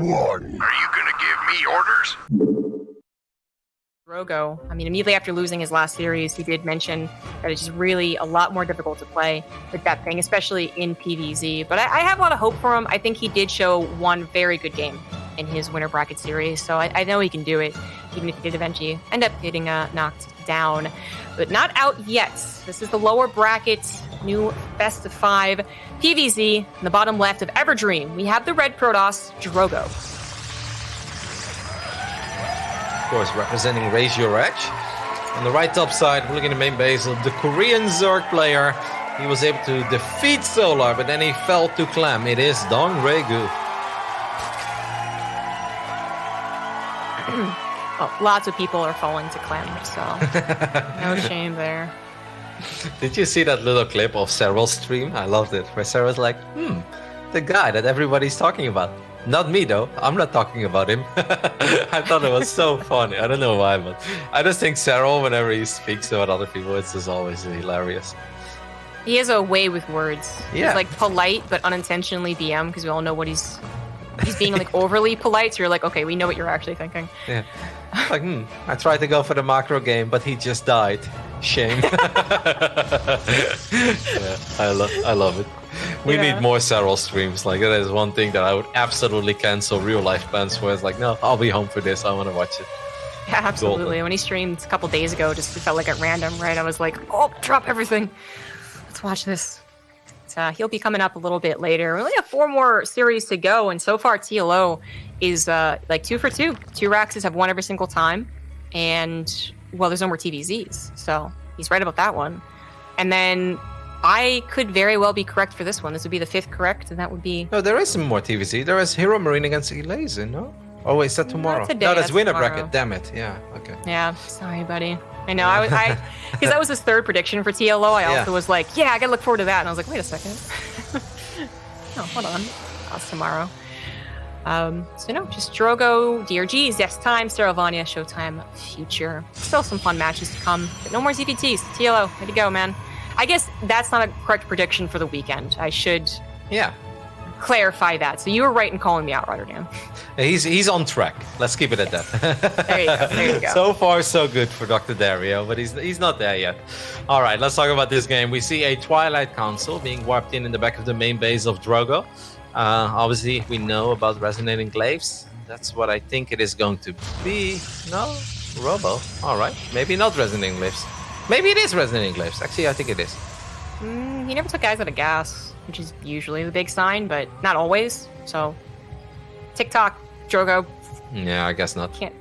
one. Are you gonna give me orders? Drogo, I mean, immediately after losing his last series, he did mention that it's just really a lot more difficult to play with that thing, especially in PvZ. But I have a lot of hope for him. I think he did show one very good game in his winter bracket series, so I know he can do it, even if he did eventually end up getting knocked down. But not out yet. This is the lower bracket, new best of 5 PvZ. In the bottom left of Everdream, we have the red Protoss, Drogo. Of course, representing DongRaeGu. On the right top side, we're looking at the main base of the Korean Zerg player. He was able to defeat Solar, but then he fell to Clam. It is DongRaeGu. Well, lots of people are falling to Clem, so no shame there. Did you see that little clip of Sarah's stream? I loved it, where Sarah's like, the guy that everybody's talking about. Not me, though. I'm not talking about him. I thought it was so funny. I don't know why, but I just think Sarah, whenever he speaks about other people, it's just always hilarious. He has a way with words. Yeah. He's like polite, but unintentionally BM, because we all know what he's being like overly polite. So you're like, okay, we know what you're actually thinking. Yeah. Like, I tried to go for the macro game, but he just died. Shame. Yeah, I love it. We need more Sarah streams. Like, that is one thing that I would absolutely cancel real life plans for. It's like, no, I'll be home for this. I want to watch it. Yeah, absolutely. Golden. When he streamed a couple days ago, just it felt like at random, right? I was like, oh, drop everything. Let's watch this. He'll be coming up a little bit later. We only have 4 more series to go, and so far TLO is like 2 for 2. 2 Raxes have won every single time, and well, there's no more TVZs, so he's right about that one. And then I could very well be correct for this one. This would be the 5th correct, and that would be... No, there is some more TVZ. There is Hero Marine against Elazen, no? Oh, wait, is that tomorrow? Today, no, that's winner tomorrow. bracket. Damn it. Yeah, okay. Yeah, sorry, buddy. I know. Because that was his 3rd prediction for TLO. I also was like, yeah, I gotta look forward to that. And I was like, wait a second. No, hold on. That's tomorrow. So no, just Drogo, DRGs, yes time, Sterilvania, Showtime, Future. Still some fun matches to come, but no more ZVTs. TLO, way to go, man. I guess that's not a correct prediction for the weekend. I should clarify that. So you were right in calling me out, Rotterdam. He's on track. Let's keep it at that. There you go. There you go. So far, so good for Dr. Dario, but he's not there yet. All right, let's talk about this game. We see a Twilight Council being warped in the back of the main base of Drogo. Obviously, we know about Resonating Glaives. That's what I think it is going to be. No? Robo. All right. Maybe not Resonating Glaives. Maybe it is Resonating Glaives. Actually, I think it is. He never took guys out of gas, which is usually the big sign, but not always. So, TikTok, Drogo. Yeah, I guess not. Can't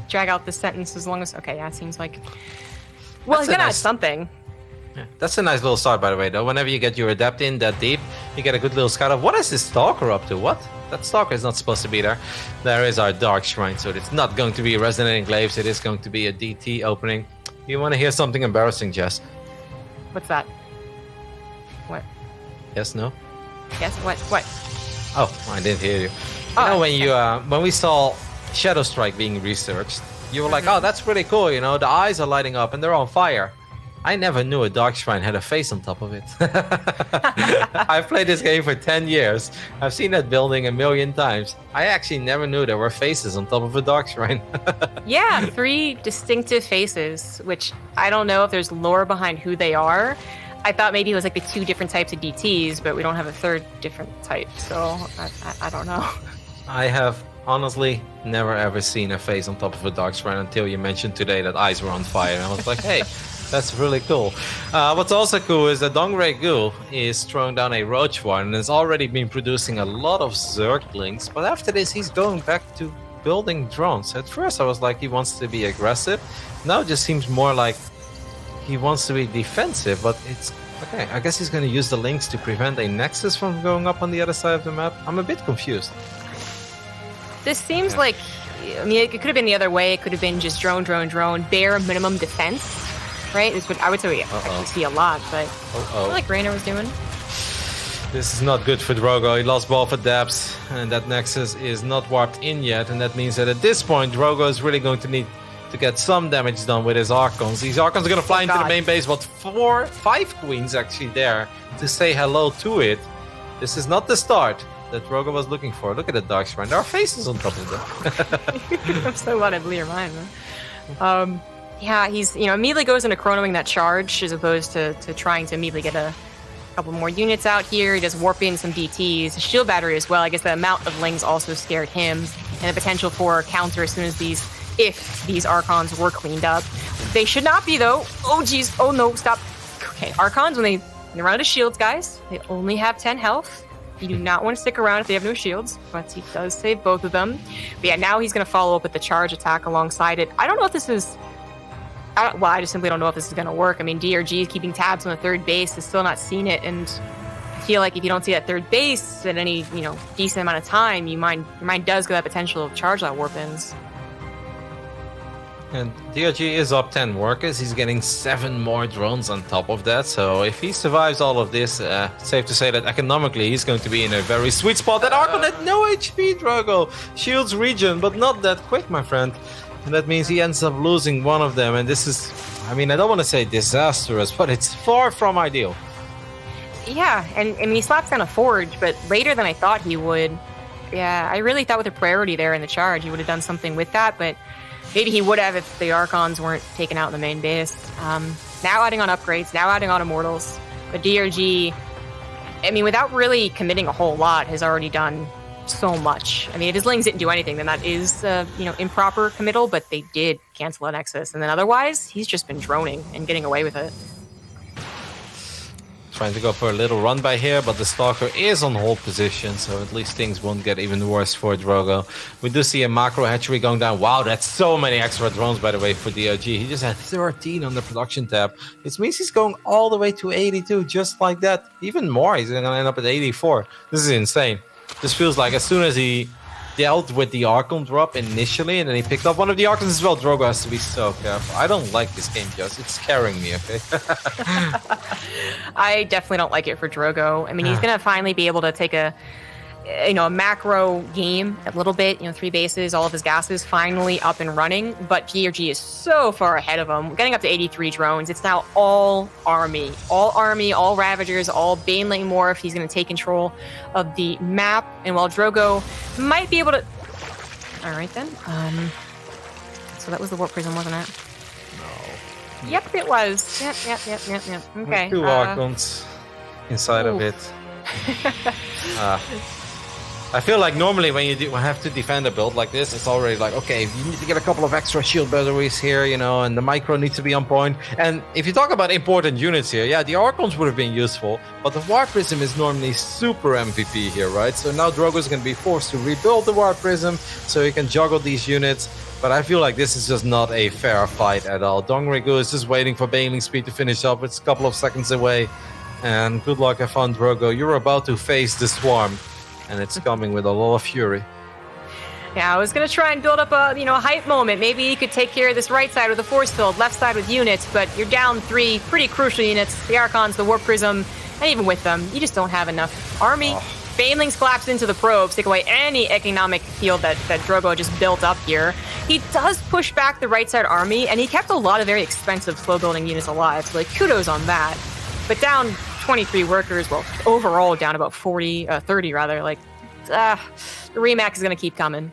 drag out this sentence as long as... Okay, yeah, it seems like... Well, he's gonna add something. Yeah, that's a nice little start, by the way, though. Whenever you get your Adept in that deep, you get a good little scout of what is this Stalker up to? What? That Stalker is not supposed to be there. There is our Dark Shrine, so it's not going to be Resonating Glaives. It is going to be a DT opening. You want to hear something embarrassing, Jess? What's that? What? Yes, no? Yes, what? What? Oh, I didn't hear you. You know, when you when we saw Shadow Strike being researched, you were like, oh, that's pretty cool, you know, the eyes are lighting up and they're on fire. I never knew a Dark Shrine had a face on top of it. I've played this game for 10 years. I've seen that building a million times. I actually never knew there were faces on top of a Dark Shrine. Yeah, 3 distinctive faces, which I don't know if there's lore behind who they are. I thought maybe it was like the 2 different types of DTs, but we don't have a 3rd different type, so I don't know. I have honestly never ever seen a face on top of a Dark Shrine until you mentioned today that eyes were on fire. And I was like, hey, that's really cool. What's also cool is that DongRaeGu is throwing down a Roach Warren and has already been producing a lot of Zerglings, but after this he's going back to building drones. At first I was like he wants to be aggressive. Now it just seems more like he wants to be defensive, but it's okay. I guess he's going to use the links to prevent a Nexus from going up on the other side of the map. I'm a bit confused. This seems like, I mean, it could have been the other way. It could have been just drone, bare minimum defense, right? Is what I would say we actually see a lot, but I feel like Rainer was doing. This is not good for Drogo. He lost both adapts, and that Nexus is not warped in yet, and that means that at this point, Drogo is really going to need to get some damage done with his Archons. These Archons are going to fly into the main base, but 5 Queens actually there to say hello to it. This is not the start that Drogo was looking for. Look at the Dark Shrine. There are faces on top of them. I'm so glad I blew your mind, man. Yeah, he's immediately goes into chronoing that charge as opposed to trying to immediately get a couple more units out here. He does warp in some DTs, shield battery as well. I guess the amount of Lings also scared him, and the potential for a counter as soon as if these Archons were cleaned up. They should not be though. Oh geez, oh no, stop. Okay, Archons, when they run out of shields, guys, they only have 10 health. You do not want to stick around if they have no shields, but he does save both of them. But yeah, now he's going to follow up with the charge attack alongside it. I don't know if this is... I just simply don't know if this is going to work. I mean, DRG is keeping tabs on the third base, has still not seen it, and I feel like if you don't see that third base at any, decent amount of time, your mind does go that potential of charge that warp-ins. And DRG is up 10 workers. He's getting 7 more drones on top of that. So if he survives all of this, it's safe to say that economically he's going to be in a very sweet spot. That Archon had no HP, Drogo. Shields regen, but not that quick, my friend. And that means he ends up losing one of them. And this is, I don't want to say disastrous, but it's far from ideal. Yeah, and he slaps down a Forge, but later than I thought he would. Yeah, I really thought with a priority there in the charge, he would have done something with that, but maybe he would have if the Archons weren't taken out in the main base. Now adding on upgrades, now adding on Immortals. But DRG, without really committing a whole lot, has already done so much. If his Lings didn't do anything, then that is, improper committal, but they did cancel an Nexus. And then otherwise, he's just been droning and getting away with it. Trying to go for a little run by here, but the Stalker is on hold position, so at least things won't get even worse for Drogo. We do see a macro hatchery going down. Wow, that's so many extra drones, by the way, for DRG. He just had 13 on the production tab. It means he's going all the way to 82, just like that. Even more, he's going to end up at 84. This is insane. This feels like as soon as he dealt with the Archon drop initially, and then he picked up one of the Archons as well, Drogo has to be so careful. I don't like this game, Just. It's scaring me, okay? I definitely don't like it for Drogo. He's going to finally be able to take a macro game a little bit, 3 bases, all of his gases finally up and running, but DRG is so far ahead of him. We're getting up to 83 drones. It's now all army, all Ravagers, all Baneling Morph. He's going to take control of the map, and while Drogo might be able to... All right, then. So that was the Warp Prism, wasn't it? No. Yep, it was. Yep. Okay. 2 Archons inside of it. I feel like normally when you have to defend a build like this, it's already like, okay, you need to get a couple of extra shield batteries here, and the micro needs to be on point. And if you talk about important units here, yeah, the Archons would have been useful, but the Warp Prism is normally super MVP here, right? So now Drogo is going to be forced to rebuild the Warp Prism so he can juggle these units. But I feel like this is just not a fair fight at all. DongRaeGu is just waiting for Baneling Speed to finish up. It's a couple of seconds away. And good luck, have fun, Drogo. You're about to face the Swarm, and it's coming with a lot of fury. Yeah, I was going to try and build up a, hype moment. Maybe you could take care of this right side with a force field, left side with units, but you're down 3 pretty crucial units. The Archons, the Warp Prism, and even with them, you just don't have enough army. Banelings collapse into the probes, take away any economic field that Drogo just built up here. He does push back the right side army, and he kept a lot of very expensive slow-building units alive, so kudos on that. But down 23 workers, well, overall down about 30 rather, the DreamHack is going to keep coming.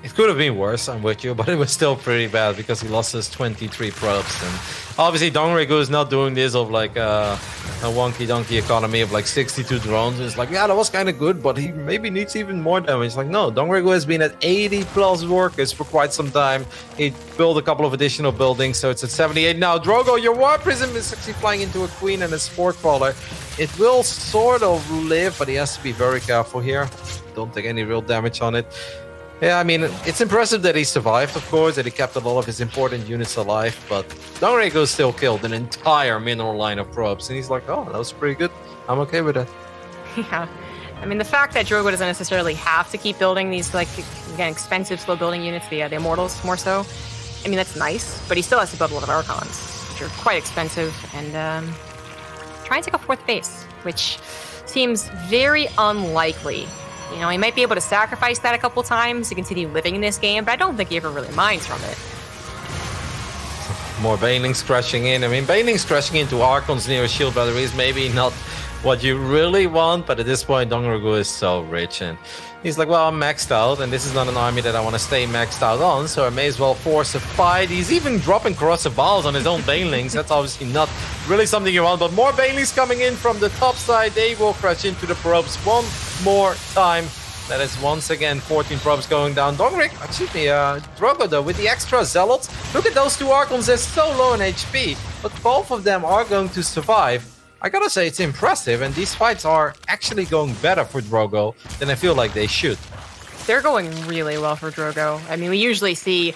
It could have been worse, I'm with you, but it was still pretty bad because he lost his 23 probes. And obviously, DongRaeGu is not doing this of a wonky-donkey economy of 62 drones. It's yeah, that was kind of good, but he maybe needs even more damage. No, DongRaeGu has been at 80+ workers for quite some time. He built a couple of additional buildings, so it's at 78 now. Drogo, your Warp Prism is actually flying into a Queen and a Sport Crawler. It will sort of live, but he has to be very careful here. Don't take any real damage on it. Yeah, it's impressive that he survived, of course, that he kept a lot of his important units alive, but DongRaeGu still killed an entire mineral line of probes, and he's like, oh, that was pretty good. I'm okay with that. Yeah. The fact that Drogo doesn't necessarily have to keep building these, again, expensive slow-building units, the Immortals, more so, that's nice, but he still has to build a lot of Archons, which are quite expensive, and try and take a 4th base, which seems very unlikely. He might be able to sacrifice that a couple times to continue living in this game, but I don't think he ever really minds from it. More Banelings crashing in. Banelings crashing into Archons near shield batteries, maybe not what you really want. But at this point, DongRaeGu is so rich, and he's like, well, I'm maxed out, and this is not an army that I want to stay maxed out on, so I may as well force a fight. He's even dropping corrosive balls on his own banelings. That's obviously not really something you want, but more banelings coming in from the top side. They will crash into the probes one more time. That is once again 14 probes going down. Drogo though, with the extra zealots. Look at those two Archons, they're so low in HP, but both of them are going to survive. I gotta say, it's impressive, and these fights are actually going better for Drogo than I feel like they should. They're going really well for Drogo. I mean, we usually see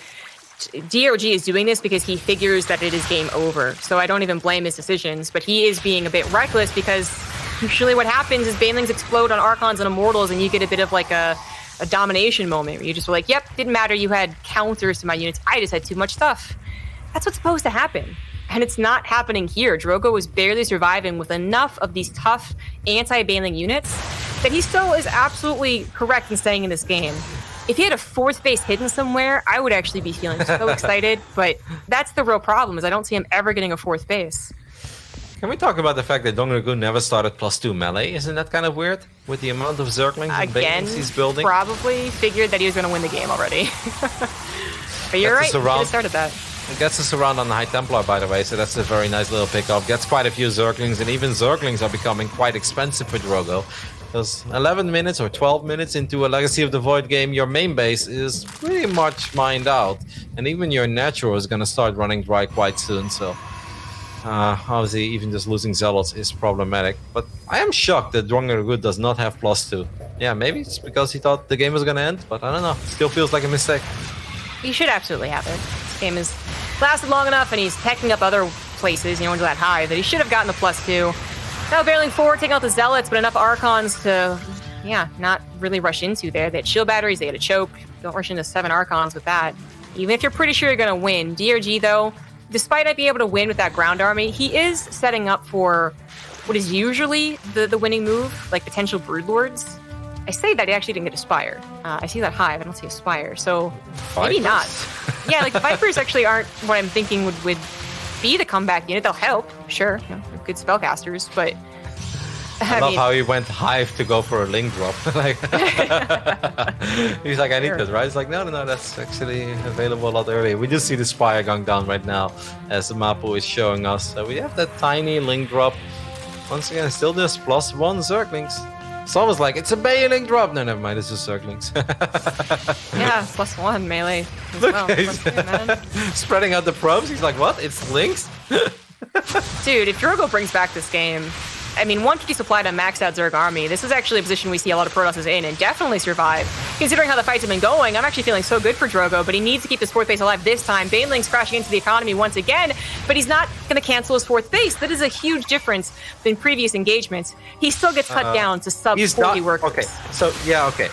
DRG is doing this because he figures that it is game over. So I don't even blame his decisions, but he is being a bit reckless because usually what happens is banelings explode on Archons and Immortals, and you get a bit of like a domination moment where you just were like, yep, didn't matter, you had counters to my units, I just had too much stuff. That's what's supposed to happen. And it's not happening here. Drogo is barely surviving with enough of these tough anti-baneling units that he still is absolutely correct in staying in this game. If he had a fourth base hidden somewhere, I would actually be feeling so excited. But that's the real problem, is I don't see him ever getting a fourth base. Can we talk about the fact that DongRaeGu never started +2 melee? Isn't that kind of weird? With the amount of Zerglings and banelings he's building? Probably figured that he was going to win the game already. But you're right, he should have started that. It gets us around on the High Templar, by the way, so that's a very nice little pickup. Gets quite a few Zerglings, and even Zerglings are becoming quite expensive for Drogo. Because 11 minutes or 12 minutes into a Legacy of the Void game, your main base is pretty much mined out. And even your natural is going to start running dry quite soon, so... obviously, even just losing Zealots is problematic. But I am shocked that DongRaeGu does not have +2. Yeah, maybe it's because he thought the game was going to end, but I don't know. Still feels like a mistake. He should absolutely have it. This game has lasted long enough, and he's teching up other places, into that high, that he should have gotten the +2. Now barreling forward, taking out the Zealots, but enough Archons to, not really rush into there. They had shield batteries, they had a choke. Don't rush into 7 Archons with that. Even if you're pretty sure you're going to win. DRG, though, despite not being able to win with that ground army, he is setting up for what is usually the winning move, like potential Broodlords. I say that he actually didn't get a Spire. I see that Hive, I don't see a Spire, so maybe not. Yeah, like the Vipers actually aren't what I'm thinking would be the comeback unit. They'll help, sure. They're good spellcasters, but... I love how he went Hive to go for a link drop. He's like, I need this, right? It's like, no, that's actually available a lot earlier. We just see the Spire going down right now as the Mapu is showing us. So we have that tiny link drop. Once again, still just +1 Zerglings. It's almost like it's a baneling drop. No, never mind. It's just Zerglings. Yeah, +1 melee as Look, well. he's spreading out the probes. He's like, what? It's links? Dude, if Drogo brings back this game, I mean, 150 supply to maxed out Zerg army. This is actually a position we see a lot of Protosses in and definitely survive. Considering how the fights have been going, I'm actually feeling so good for Drogo, but he needs to keep his fourth base alive this time. Baneling's crashing into the economy once again, but he's not going to cancel his fourth base. That is a huge difference than previous engagements. He still gets cut down to sub 40 workers. Okay, so,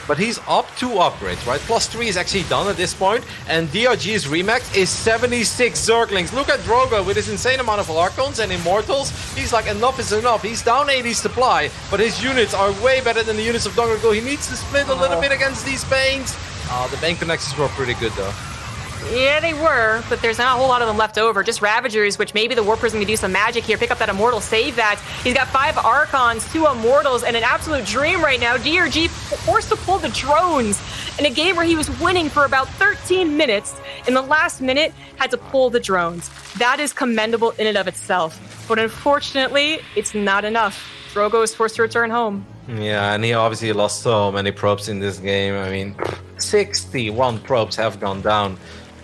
but he's up 2 upgrades, right? +3 is actually done at this point, and DRG's remax is 76 Zerglings. Look at Drogo with his insane amount of Archons and Immortals. He's like, enough is enough. He's down 80 supply, but his units are way better than the units of DongRaeGu. He needs to split a little bit against these Banes. The Bane connections were pretty good, though. Yeah, they were, but there's not a whole lot of them left over. Just Ravagers, which maybe the Warper's going to do some magic here. Pick up that Immortal, save that. He's got 5 Archons, 2 Immortals, and an absolute dream right now. DRG forced to pull the drones in a game where he was winning for about 13 minutes. In the last minute, had to pull the drones. That is commendable in and of itself. But unfortunately, it's not enough. Drogo is forced to return home. Yeah, and he obviously lost so many probes in this game. I mean, 61 probes have gone down.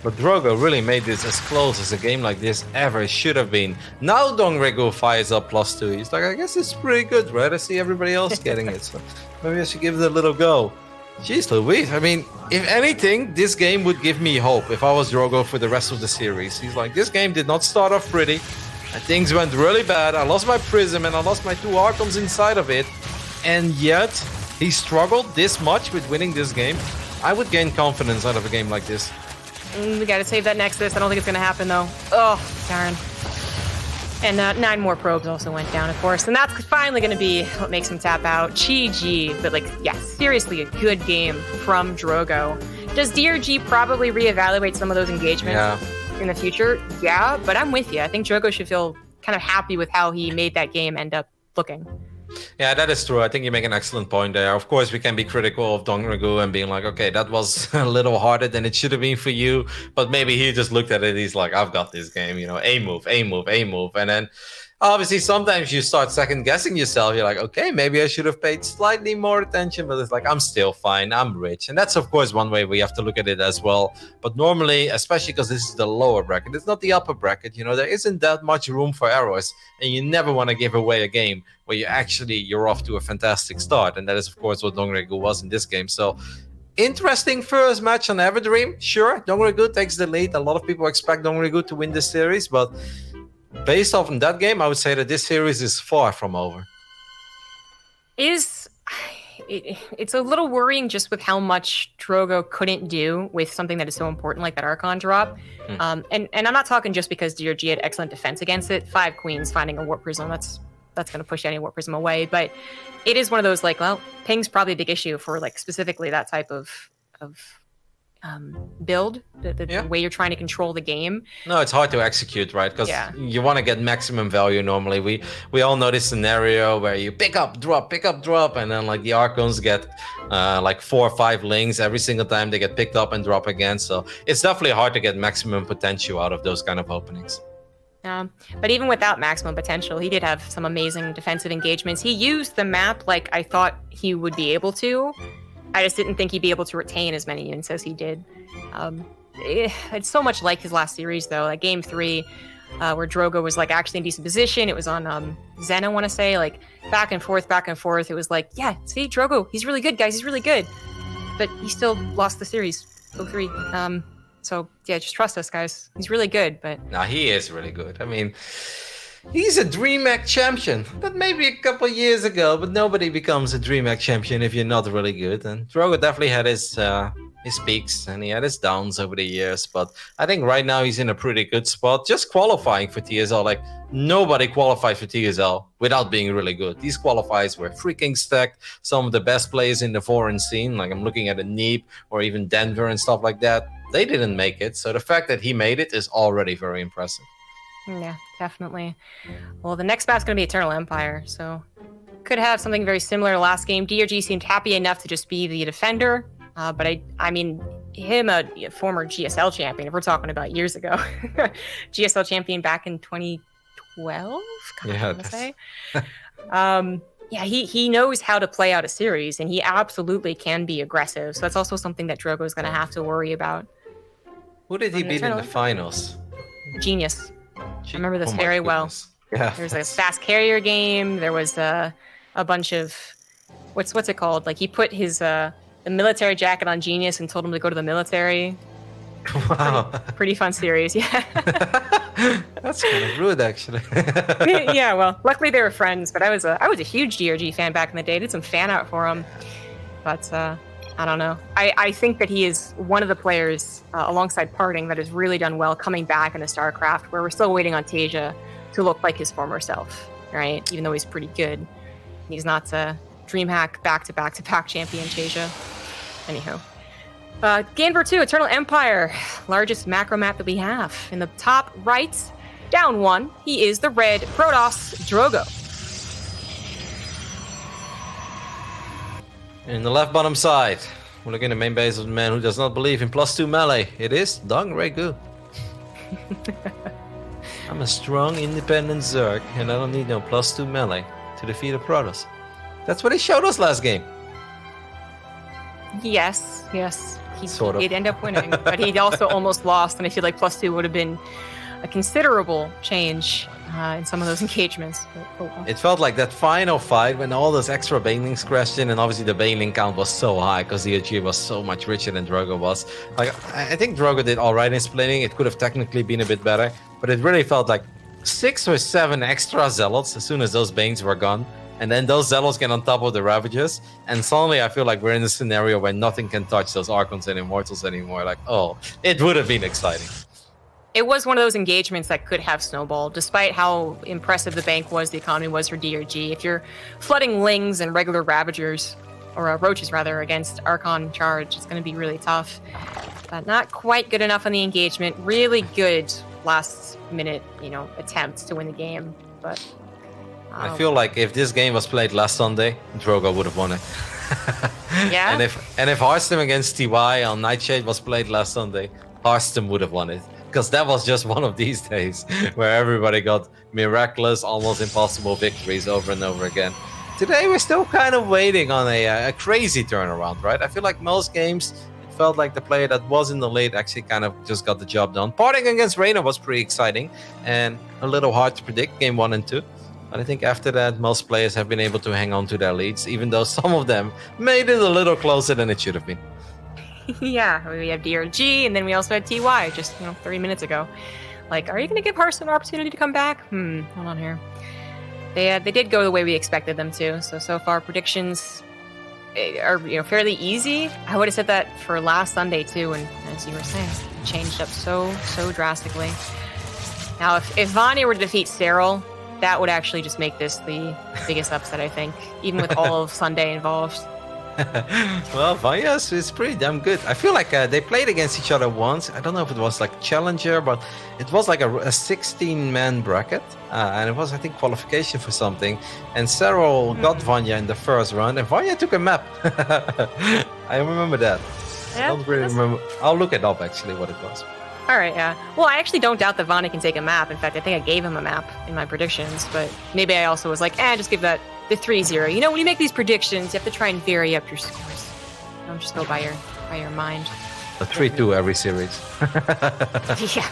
But Drogo really made this as close as a game like this ever should have been. Now DongRaeGu fires up +2. He's like, I guess it's pretty good, right? I see everybody else getting it, so maybe I should give it a little go. Jeez Louise, I mean, if anything, this game would give me hope if I was Drogo for the rest of the series. He's like, this game did not start off pretty. And things went really bad. I lost my Prism and I lost my 2 Archons inside of it. And yet, he struggled this much with winning this game. I would gain confidence out of a game like this. We gotta save that Nexus. I don't think it's gonna happen, though. Oh, darn. And 9 more probes also went down, of course. And that's finally gonna be what makes him tap out. GG. But, seriously, a good game from Drogo. Does DRG probably reevaluate some of those engagements in the future? Yeah, but I'm with you. I think Drogo should feel kind of happy with how he made that game end up looking. Yeah, that is true. I think you make an excellent point there. Of course, we can be critical of DongRaeGu and being like, okay, that was a little harder than it should have been for you. But maybe he just looked at it. He's like, I've got this game, A move, A move, A move. And then obviously sometimes you start second guessing yourself. You're like, okay, maybe I should have paid slightly more attention. But it's like, I'm still fine. I'm rich. And that's, of course, one way we have to look at it as well. But normally, especially because this is the lower bracket, it's not the upper bracket. There isn't that much room for errors. And you never want to give away a game where you're off to a fantastic start. And that is, of course, what DongRaeGu was in this game. So interesting first match on Everdream. Sure, DongRaeGu takes the lead. A lot of people expect DongRaeGu to win this series. But based off on that game, I would say that this series is far from over. It's a little worrying just with how much Drogo couldn't do with something that is so important like that Archon drop. And I'm not talking just because DRG had excellent defense against it. 5 queens finding a Warp Prism, that's going to push any Warp Prism away. But it is one of those ping's probably a big issue for specifically that type of build, the way you're trying to control the game. No, it's hard to execute, right? Because you want to get maximum value normally. We all know this scenario where you pick up, drop, and then the Archons get 4 or 5 links every single time they get picked up and drop again. So it's definitely hard to get maximum potential out of those kind of openings. But even without maximum potential, he did have some amazing defensive engagements. He used the map like I thought he would be able to. I just didn't think he'd be able to retain as many units as he did. It's so much like his last series, though. Like Game 3, where Drogo was actually in decent position. It was on Zen, I want to say, back and forth. It was see, Drogo, he's really good, guys. He's really good. But he still lost the series, 0-3. So, yeah, just trust us, guys. He's really good, but... No, he is really good. I mean... He's a DreamHack champion, but maybe a couple years ago. But nobody becomes a DreamHack champion if you're not really good. And Drogo definitely had his peaks and he had his downs over the years. But I think right now he's in a pretty good spot. Just qualifying for TSL, nobody qualified for TSL without being really good. These qualifiers were freaking stacked. Some of the best players in the foreign scene, I'm looking at a Neep or even Denver and stuff like that. They didn't make it. So the fact that he made it is already very impressive. Yeah, definitely. Well, the next map's going to be Eternal Empire, so could have something very similar to last game. DRG seemed happy enough to just be the defender, but I mean, him, a former GSL champion, if we're talking about years ago, GSL champion back in 2012, he knows how to play out a series, and he absolutely can be aggressive, so that's also something that Drogo is going to have to worry about. Who did he beat in the finals? Genius. I remember this very well. Yeah. There was a fast carrier game. There was a bunch of what's it called? He put his the military jacket on Genius and told him to go to the military. Wow. Pretty fun series, yeah. That's kind of rude, actually. Yeah, well, luckily they were friends. But I was a huge DRG fan back in the day. I did some fan art for him. But I don't know. I think that he is one of the players alongside Parting that has really done well coming back into StarCraft, where we're still waiting on Tasia to look like his former self, right? Even though he's pretty good. He's not DreamHack back-to-back champion Tasia. Anyhow. Game number 2, Eternal Empire. Largest macro map that we have. In the top right, down 1, he is the red Protoss Drogo. In the left bottom side, we're looking at the main base of the man who does not believe in +2 melee. It is DongRaeGu. I'm a strong, independent Zerg, and I don't need no +2 melee to defeat a Protoss. That's what he showed us last game. Yes. He sort of did end up winning, but he also almost lost, and I feel like +2 would have been a considerable change in some of those engagements. But, It felt like that final fight when all those extra banelings crashed in, and obviously the baneling count was so high because DRG was so much richer than Drogo was. I think Drogo did all right in splitting. It could have technically been a bit better, but it really felt like 6 or 7 extra zealots as soon as those banes were gone. And then those zealots get on top of the Ravagers, and suddenly I feel like we're in a scenario where nothing can touch those Archons and Immortals anymore. It would have been exciting. It was one of those engagements that could have snowballed, despite how impressive the bank was, the economy was for DRG. If you're flooding Lings and regular Ravagers, or Roaches rather, against Archon charge, it's going to be really tough. But not quite good enough on the engagement. Really good last minute, attempt to win the game, but I feel like if this game was played last Sunday, Drogo would have won it. Yeah. and if Hearthstone against TY on Nightshade was played last Sunday, Hearthstone would have won it. Because that was just one of these days where everybody got miraculous, almost impossible victories over and over again. Today we're still kind of waiting on a crazy turnaround, right? I feel like most games, it felt like the player that was in the lead actually kind of just got the job done. Parting against Reina was pretty exciting and a little hard to predict game 1 and 2. But I think after that, most players have been able to hang on to their leads, even though some of them made it a little closer than it should have been. Yeah, we have DRG, and then we also had TY just 30 minutes ago. Like, are you going to give Hearthstone an opportunity to come back? Hold on here. They did go the way we expected them to. So far, predictions are fairly easy. I would have said that for last Sunday too, and as you were saying, it changed up so drastically. Now, if Vanya were to defeat Cyril, that would actually just make this the biggest upset, I think, even with all of Sunday involved. Well, Vanya is pretty damn good. I feel like they played against each other once. I don't know if it was like Challenger, but it was like a 16-man bracket. And it was, I think, qualification for something. And Cyril got Vanya in the first round, and Vanya took a map. I remember that. Yeah, I don't really remember. I'll look it up, actually, what it was. All right, yeah. Well, I actually don't doubt that Vanya can take a map. In fact, I think I gave him a map in my predictions, but maybe I also was like, just give that the 3-0. When you make these predictions, you have to try and vary up your scores. Don't just go by your mind. A 3-2 every series. Yeah.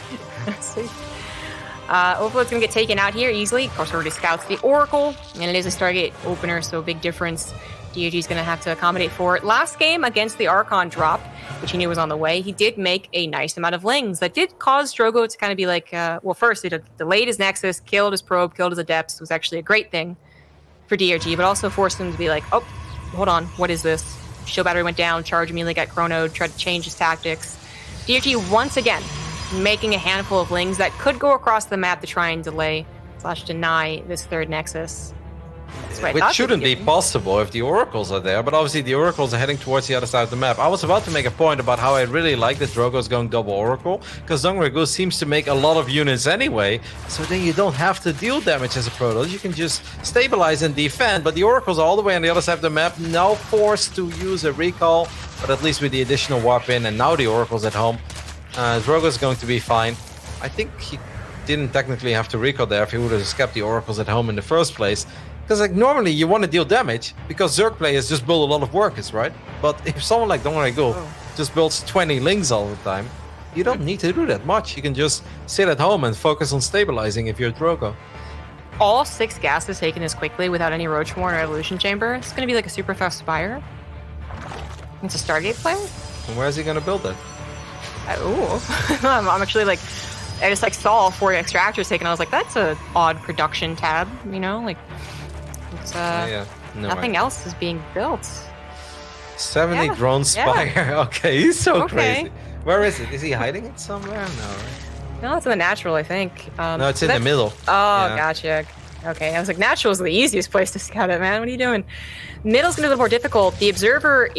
Overload's going to get taken out here easily. Of course, already scouts the Oracle, and it is a Stargate opener, so big difference. DRG's going to have to accommodate for it. Last game against the Archon drop, which he knew was on the way, he did make a nice amount of lings. That did cause Drogo to kind of be like, first, it delayed his Nexus, killed his Probe, killed his Adepts. It was actually a great thing for DRG, but also forced him to be like, oh, hold on, what is this? Shield battery went down, charge immediately got chronoed, tried to change his tactics. DRG, once again, making a handful of lings that could go across the map to try and delay / deny this third Nexus. Which shouldn't be possible if the Oracles are there, but obviously the Oracles are heading towards the other side of the map. I was about to make a point about how I really like that Drogo is going double Oracle, because DongRaeGu seems to make a lot of units anyway, so then you don't have to deal damage as a Protoss. You can just stabilize and defend, but the Oracles are all the way on the other side of the map, now forced to use a recall, but at least with the additional warp in, and now the Oracle's at home. Drogo is going to be fine. I think he didn't technically have to recall there if he would have just kept the Oracles at home in the first place. Because like normally you want to deal damage because Zerg players just build a lot of workers, right? But if someone like DongRaeGu just builds 20 lings all the time, you don't need to do that much. You can just sit at home and focus on stabilizing if you're Drogo. All 6 gases taken this quickly without any Roachborn or Evolution Chamber. It's going to be like a super fast Spire. It's a Stargate player. And where is he going to build it? I'm actually like, I just like saw all 4 extractors taken. I was like, that's a odd production tab, It's, nothing else is being built. 70 drone Spire. Yeah. Okay, he's so crazy. Where is it? Is he hiding it somewhere? No, right? No, it's in the natural, I think. No, it's in the middle. Oh, gotcha. Okay, I was like, natural is the easiest place to scout it, man. What are you doing? Middle's gonna be a little more difficult. The Observer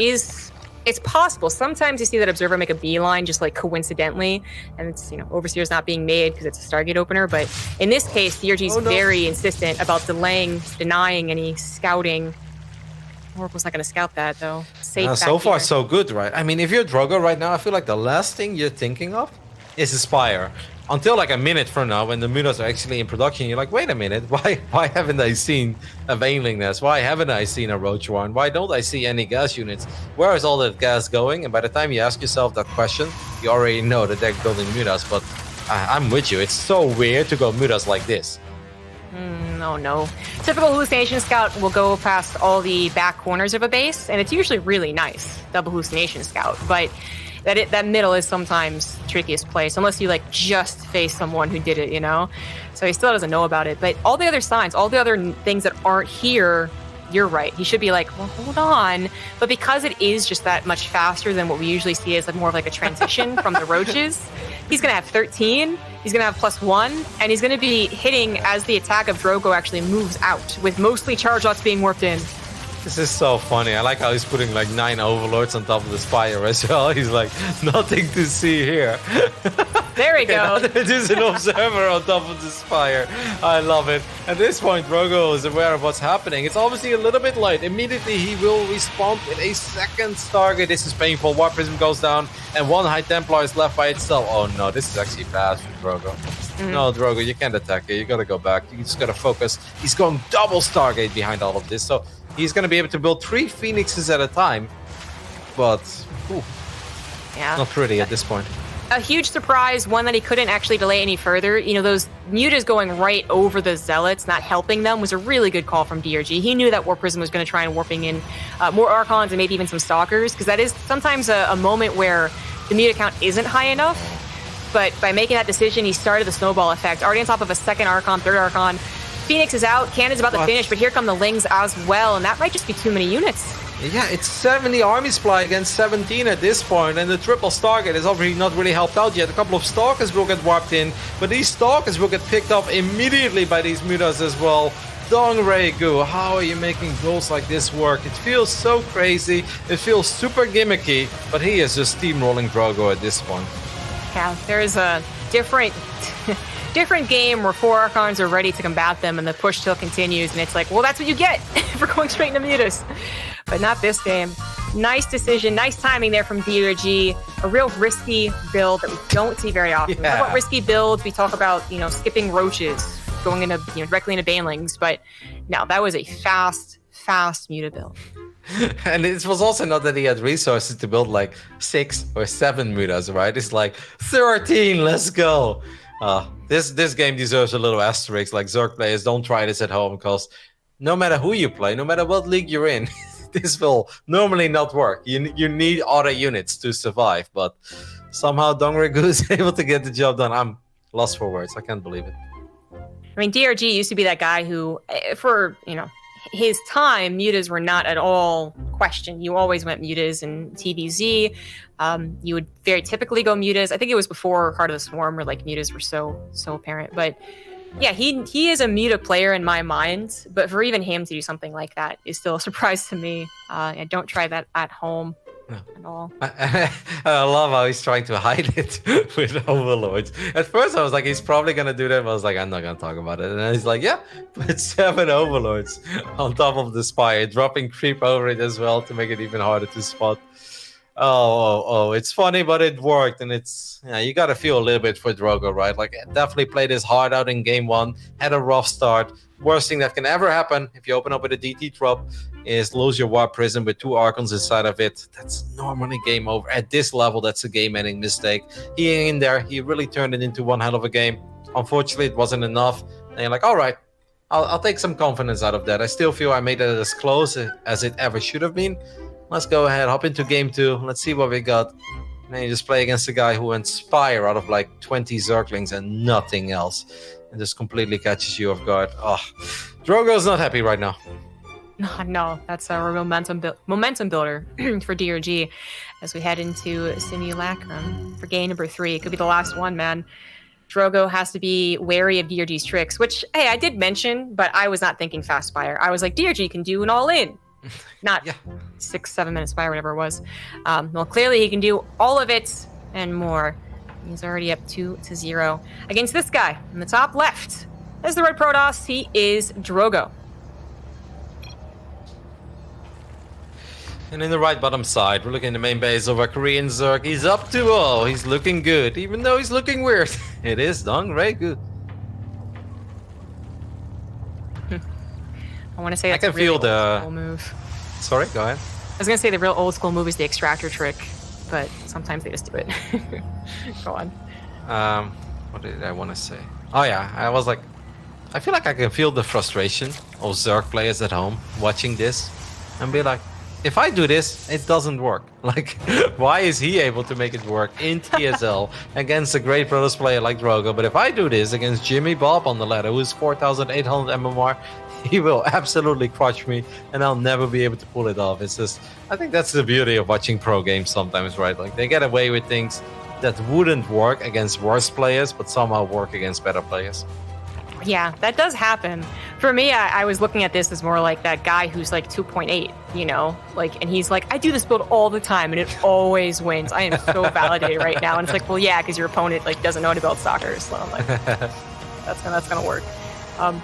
it's possible. Sometimes you see that Observer make a beeline just like coincidentally, and it's, Overseer's not being made because it's a Stargate opener. But in this case, DRG's very insistent about denying any scouting. Oracle's not going to scout that though. Safe so far, so good, right? I mean, if you're Drogo right now, I feel like the last thing you're thinking of is a Spire. Until like a minute from now, when the Mutas are actually in production, you're like, wait a minute, why haven't I seen a Veiling Nest? Why haven't I seen a Roach Warren? Why don't I see any gas units? Where is all that gas going? And by the time you ask yourself that question, you already know that they're building Mutas. But I'm with you. It's so weird to go Mutas like this. Oh no. Typical Hallucination Scout will go past all the back corners of a base, and it's usually really nice, double Hallucination Scout. But that middle is sometimes the trickiest place, unless you like just face someone who did it, So he still doesn't know about it. But all the other signs, all the other things that aren't here, you're right. He should be like, well, hold on. But because it is just that much faster than what we usually see as like more of like a transition from the Roaches, he's going to have 13, he's going to have +1, and he's going to be hitting as the attack of Drogo actually moves out, with mostly charge lots being warped in. This is so funny. I like how he's putting like 9 overlords on top of the Spire as well. He's like, nothing to see here. There we go. There's an observer on top of the Spire. I love it. At this point, Drogo is aware of what's happening. It's obviously a little bit late. Immediately, he will respond with a second target. This is painful. War Prism goes down, and one High Templar is left by itself. Oh no, this is actually bad for Drogo. No, Drogo, you can't attack it. You gotta go back. You just gotta focus. He's going double Stargate behind all of this, so he's going to be able to build 3 Phoenixes at a time, but not pretty at this point. A huge surprise, one that he couldn't actually delay any further. You know, those mutas going right over the Zealots, not helping them, was a really good call from DRG. He knew that War Prism was going to try and warping in more Archons and maybe even some Stalkers, because that is sometimes a moment where the muta count isn't high enough. But by making that decision, he started the snowball effect. Already on top of a second Archon, third Archon. Phoenix is out, Cannon's about to finish, but here come the Lings as well, and that might just be too many units. Yeah, it's 70 army supply against 17 at this point, and the triple Stargate is obviously not really helped out yet. A couple of Stalkers will get warped in, but these Stalkers will get picked up immediately by these mutas as well. DongRaeGu, how are you making goals like this work? It feels so crazy, it feels super gimmicky, but he is just steamrolling Drogo at this point. Yeah, there's a different game where 4 Archons are ready to combat them and the push still continues, and it's like, well, that's what you get for going straight into mutas. But not this game. Nice decision, nice timing there from DRG. A real risky build that we don't see very often. We talk about risky builds, we talk about, skipping roaches, going into, directly into banelings, but no, that was a fast muta build. And it was also not that he had resources to build like 6 or 7 mutas, right? It's like 13, let's go. This game deserves a little asterisk. Like, Zerg players, don't try this at home, because no matter who you play, no matter what league you're in, this will normally not work. You need other units to survive, but somehow DongRaeGu is able to get the job done. I'm lost for words. I can't believe it. I mean, DRG used to be that guy who, for, his time, mutas were not at all questioned. You always went mutas in TVZ. You would very typically go mutas. I think it was before Heart of the Swarm where like mutas were so apparent. But yeah, he is a muta player in my mind. But for even him to do something like that is still a surprise to me. And don't try that at home. No. At all. I love how he's trying to hide it with overlords. At first I was like, he's probably gonna do that, but I was like, I'm not gonna talk about it. And then he's like, yeah, put 7 overlords on top of the Spire, dropping creep over it as well to make it even harder to spot. Oh, it's funny, but it worked. And it's, you gotta feel a little bit for Drogo, right? Like, definitely played his heart out in game 1, had a rough start. Worst thing that can ever happen if you open up with a DT drop is lose your War Prism with 2 Archons inside of it. That's normally game over. At this level, that's a game-ending mistake. He in there, he really turned it into one hell of a game. Unfortunately, it wasn't enough. And you're like, all right, I'll take some confidence out of that. I still feel I made it as close as it ever should have been. Let's go ahead, hop into game 2. Let's see what we got. And then you just play against a guy who inspire out of like 20 Zerglings and nothing else. And just completely catches you off guard. Oh, Drogo's not happy right now. No, that's a momentum builder for DRG as we head into Simulacrum for game number 3. It could be the last one, man. Drogo has to be wary of DRG's tricks, which, hey, I did mention, but I was not thinking fast Spire. I was like, DRG can do an all-in, not 6-7 minute Spire, whatever it was. Well, clearly he can do all of it and more. He's already up 2-0 against this guy in the top left. As the red Protoss, he is Drogo. And in the right bottom side, we're looking at the main base of our Korean Zerg. He's up 2-0. He's looking good, even though he's looking weird. It is DongRaeGu. I want to say I can really feel the old school move. Sorry, go ahead. I was gonna say the real old school move is the extractor trick, but sometimes they just do it. Go on. What did I want to say? Oh yeah, I was like, I feel like I can feel the frustration of Zerg players at home watching this and be like, if I do this, it doesn't work. Like, why is he able to make it work in TSL against a great Protoss player like Drogo? But if I do this against Jimmy Bob on the ladder, who is 4,800 MMR, he will absolutely crush me, and I'll never be able to pull it off. It's just, I think that's the beauty of watching pro games sometimes, right? Like, they get away with things that wouldn't work against worse players, but somehow work against better players. Yeah, that does happen. For me, I was looking at this as more like that guy who's like 2.8, you know, like, and he's like, I do this build all the time and it always wins. I am so validated right now. And it's like, well, yeah, because your opponent like doesn't know how to build soccer. So I'm like, that's gonna work.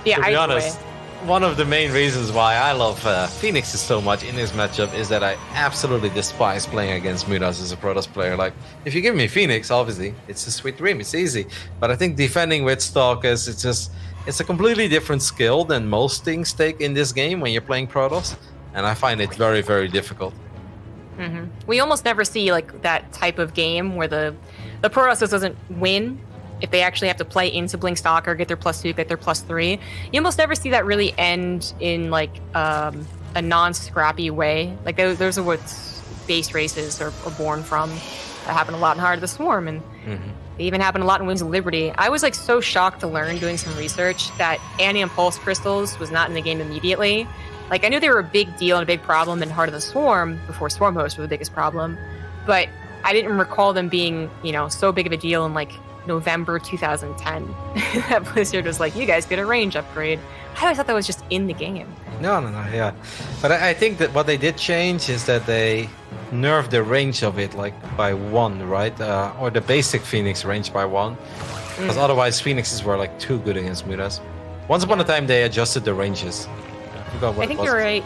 Yeah, to be honest, one of the main reasons why I love Phoenixes so much in this matchup is that I absolutely despise playing against Mutas as a Protoss player. Like, if you give me Phoenix, obviously, it's a sweet dream, it's easy. But I think defending with Stalkers, it's a completely different skill than most things take in this game when you're playing Protoss. And I find it very, very difficult. Mm-hmm. We almost never see like that type of game where the Protoss doesn't win if they actually have to play into Blink Stalker, get their +2, get their +3. You almost never see that really end in like a non-scrappy way. Like those are what base races are born from. That happened a lot in Heart of the Swarm, and they even happened a lot in Wings of Liberty. I was like so shocked to learn doing some research that anti-impulse crystals was not in the game immediately. Like, I knew they were a big deal and a big problem in Heart of the Swarm before Swarm Host were the biggest problem, but I didn't recall them being, you know, so big of a deal in like November 2010. That Blizzard was like, you guys get a range upgrade. I always thought that was just in the game. No, yeah. But I think that what they did change is that they nerfed the range of it like by 1, right? Or the basic Phoenix range by 1. Because otherwise Phoenixes were like too good against Mutas. Once upon a time they adjusted the ranges. I think you're right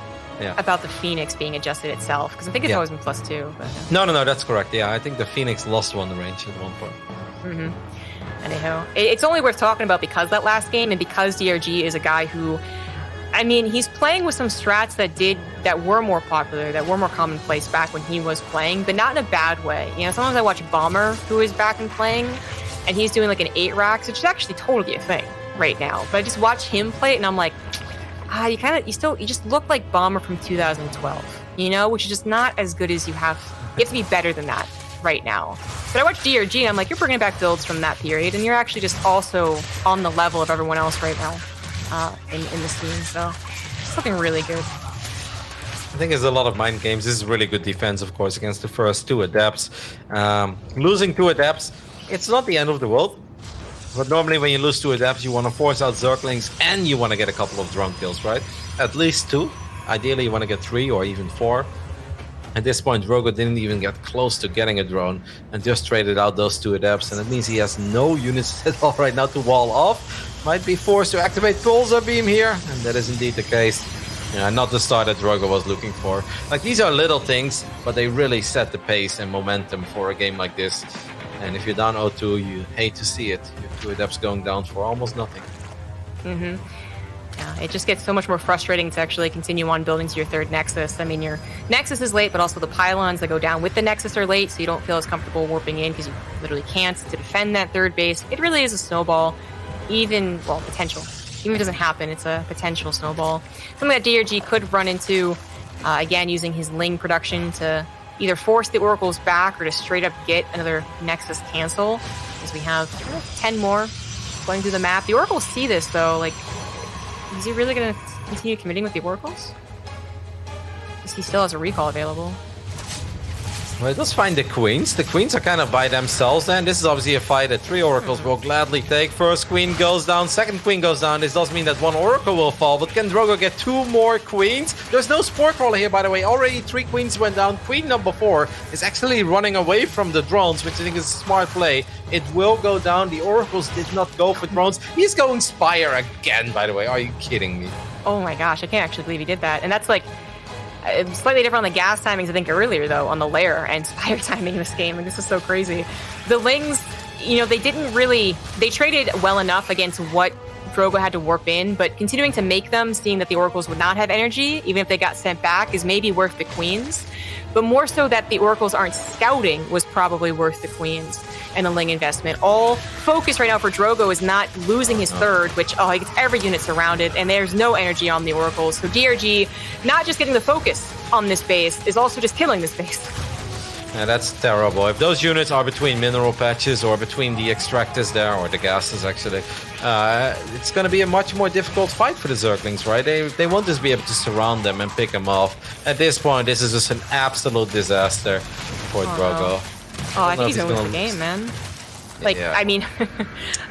about the Phoenix being adjusted itself, because I think it's always been +2. But No, that's correct. Yeah, I think the Phoenix lost 1 range at one point. Anyhow, it's only worth talking about because that last game, and because DRG is a guy who, I mean, he's playing with some strats that were more popular, that were more commonplace back when he was playing, but not in a bad way. You know, sometimes I watch Bomber, who is back and playing, and he's doing like an 8 racks, which is actually totally a thing right now. But I just watch him play it, and I'm like, you just look like Bomber from 2012, you know, which is just not as good as you have. You have to be better than that right now. But I watch DRG and I'm like, you're bringing back builds from that period, and you're actually just also on the level of everyone else right now in the scene. So something really good. I think there's a lot of mind games. This is really good defense, of course, against the first 2 adepts. Losing 2 adepts, it's not the end of the world. But normally when you lose 2 adepts, you want to force out Zerglings and you want to get a couple of drone kills, right? At least 2. Ideally, you want to get 3 or even 4. At this point, Drogo didn't even get close to getting a drone and just traded out those 2 adepts. And that means he has no units at all right now to wall off. Might be forced to activate Pulsar Beam here. And that is indeed the case. Yeah, not the start that Drogo was looking for. Like, these are little things, but they really set the pace and momentum for a game like this. And if you're down 0-2, you hate to see it. Your 2 adepts going down for almost nothing. Yeah, it just gets so much more frustrating to actually continue on building to your 3rd Nexus. I mean, your Nexus is late, but also the pylons that go down with the Nexus are late, so you don't feel as comfortable warping in because you literally can't to defend that 3rd base. It really is a snowball, potential. Even if it doesn't happen, it's a potential snowball. Something that DRG could run into, again, using his Ling production to either force the Oracles back or to straight up get another Nexus cancel, because we have 10 more going through the map. The Oracles see this, though. Like, is he really going to continue committing with the Oracles? Because he still has a recall available. Well, it does find the Queens. The Queens are kind of by themselves, and this is obviously a fight that 3 Oracles will gladly take. First Queen goes down, second Queen goes down. This does mean that 1 Oracle will fall, but can Drogo get 2 more Queens? There's no Spore Crawler here, by the way. Already 3 Queens went down. Queen number 4 is actually running away from the drones, which I think is a smart play. It will go down. The Oracles did not go for drones. He's going Spire again, by the way. Are you kidding me? Oh my gosh, I can't actually believe he did that. And that's like slightly different on the gas timings, I think, earlier, though, on the lair and Spire timing in this game. Like, this is so crazy. The Lings, you know, they traded well enough against what Drogo had to warp in, but continuing to make them, seeing that the Oracles would not have energy, even if they got sent back, is maybe worth the Queens. But more so that the Oracles aren't scouting was probably worth the Queens and the Ling investment. All focus right now for Drogo is not losing his 3rd, which, he gets every unit surrounded, and there's no energy on the Oracles. So DRG, not just getting the focus on this base, is also just killing this base. Yeah, that's terrible. If those units are between mineral patches or between the extractors there, or the gases actually, it's going to be a much more difficult fight for the Zerglings, right? They won't just be able to surround them and pick them off. At this point, this is just an absolute disaster for Drogo. No. I think he's going to lose the game, man. Like, Yeah. I mean,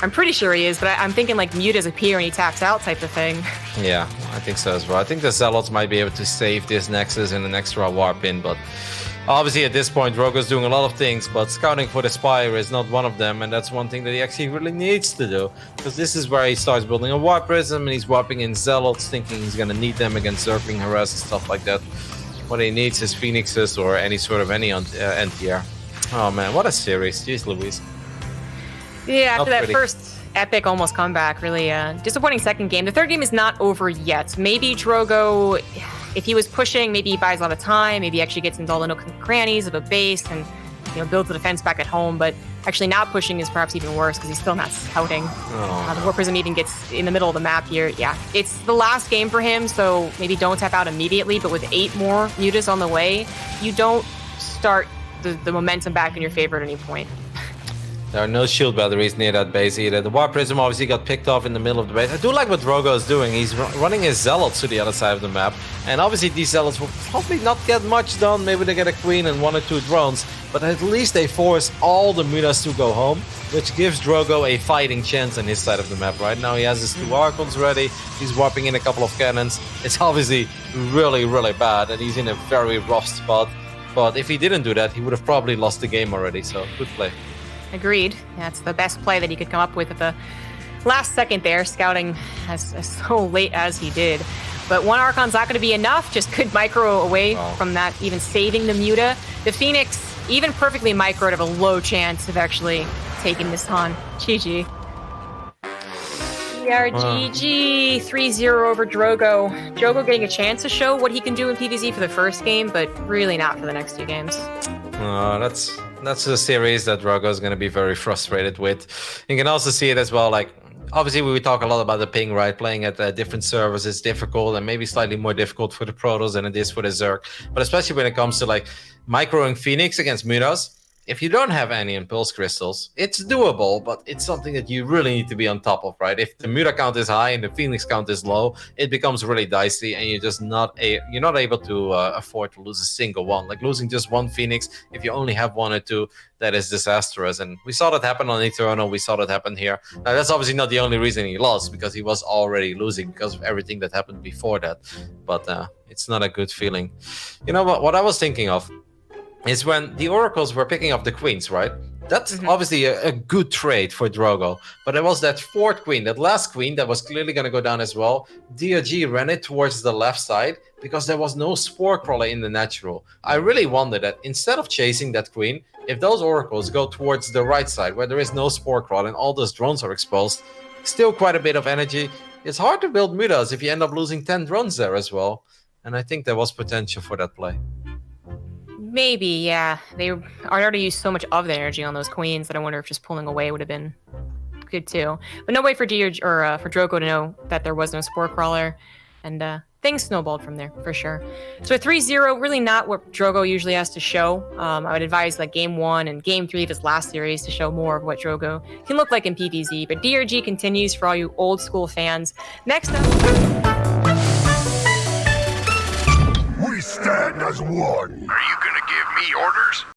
I'm pretty sure he is, but I'm thinking like mutas appear and he taps out type of thing. Yeah, I think so as well. I think the Zealots might be able to save this Nexus in an extra warp in, but obviously at this point, Drogo's doing a lot of things, but scouting for the Spire is not one of them, and that's one thing that he actually really needs to do, because this is where he starts building a Warp Prism, and he's warping in Zealots, thinking he's going to need them against Zergling Harass and stuff like that. What he needs is Phoenixes or any sort of any NTR. Oh man, what a series. Jeez Louise. Yeah, after Not that pretty. first epic almost comeback, really disappointing second game. The third game is not over yet. Maybe Drogo, if he was pushing, maybe he buys a lot of time, maybe he actually gets into all the nook and crannies of a base and builds the defense back at home, but actually not pushing is perhaps even worse because he's still not scouting. The Warp Prism even gets in the middle of the map here. Yeah, it's the last game for him, so maybe don't tap out immediately, but with 8 more mutas on the way, you don't start the momentum back in your favor at any point. There are no shield batteries near that base either. The Warp Prism obviously got picked off in the middle of the base. I do like what Drogo is doing. He's running his Zealots to the other side of the map. And obviously these Zealots will probably not get much done. Maybe they get a Queen and 1 or 2 drones. But at least they force all the mutas to go home, which gives Drogo a fighting chance on his side of the map. Right now he has his 2 Archons ready. He's warping in a couple of cannons. It's obviously really, really bad. And he's in a very rough spot. But if he didn't do that, he would have probably lost the game already. So good play. Agreed. That's the best play that he could come up with at the last second there, scouting as so late as he did. But 1 Archon's not going to be enough. Just good micro away from that, even saving the muta. The Phoenix, even perfectly microed, have a low chance of actually taking this on. GG. GG 3-0 over Drogo. Drogo getting a chance to show what he can do in PvZ for the first game, but really not for the next 2 games. That's a series that Drogo is going to be very frustrated with. You can also see it as well, like, obviously we talk a lot about the ping, right? Playing at different servers is difficult and maybe slightly more difficult for the Protoss than it is for the Zerg. But especially when it comes to like microing Phoenix against mutas, if you don't have any Impulse Crystals, it's doable, but it's something that you really need to be on top of, right? If the muta count is high and the Phoenix count is low, it becomes really dicey, and you're just not able to afford to lose a single one. Like losing just 1 Phoenix, if you only have 1 or 2, that is disastrous. And we saw that happen on Eternal. We saw that happen here. Now that's obviously not the only reason he lost, because he was already losing because of everything that happened before that. But it's not a good feeling. You know what I was thinking of is when the Oracles were picking up the Queens, right? That's obviously a good trade for Drogo. But it was that 4th Queen, that last Queen, that was clearly going to go down as well. DRG ran it towards the left side because there was no Spore Crawler in the natural. I really wonder that instead of chasing that Queen, if those Oracles go towards the right side where there is no Spore Crawler and all those drones are exposed, still quite a bit of energy. It's hard to build mutas if you end up losing 10 drones there as well. And I think there was potential for that play. Maybe, yeah. They already used so much of their energy on those Queens that I wonder if just pulling away would have been good too. But no way for for Drogo to know that there was no Spore Crawler, and things snowballed from there for sure. So a 3-0, really not what Drogo usually has to show. I would advise like Game 1 and Game 3 of his last series to show more of what Drogo can look like in PvZ. But DRG continues for all you old school fans. Next up, We stand as one. Are you good?